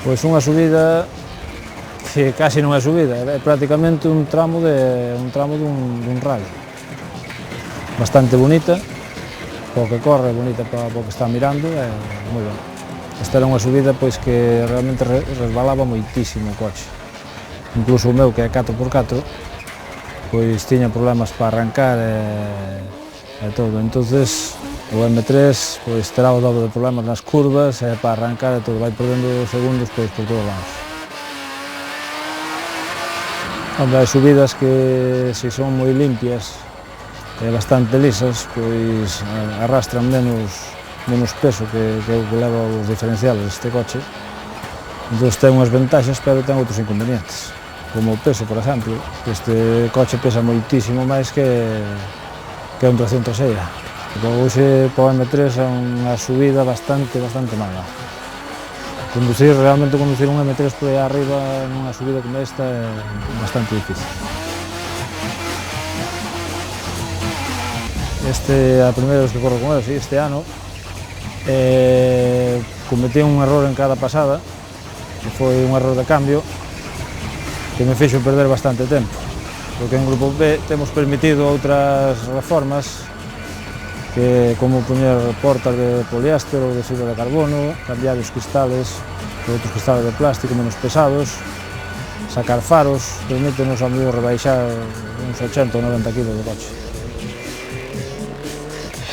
Pois unha subida que casi non é subida, é prácticamente un tramo dun rally. Bastante bonita, polo que corre, bonita polo que está mirando, é moi ben. Esta era unha subida pois que realmente resbalaba moitísimo o coche. Incluso o meu, que é 4x4, pois tiña problemas para arrancar e todo. Entonces o M3 pois terá o dobre de problemas nas curvas e para arrancar e todo, vai perdendo segundos pois por todos lados. Hombre, hai subidas que se son moi limpias e bastante lisas, pois arrastran menos peso que o que leva os diferenciales deste coche. Entón ten unhas ventaxas, pero ten outros inconvenientes, como o peso, por exemplo. Este coche pesa moitísimo máis que un tracción traseira. Hoxe, para o M3, é unha subida bastante mala. Realmente conducir un M3 por aí arriba nunha subida como esta é bastante difícil. A primeira vez que corro con eles, este ano, cometí un error en cada pasada, que foi un error de cambio, que me fixo perder bastante tempo, porque en Grupo B temos permitido outras reformas, que como poñer portas de poliéster ou de fibra de carbono, cambiar os cristales por outros cristales de plástico menos pesados, sacar faros, permítenos a mellor rebaixar uns 80 ou 90 kg de coche.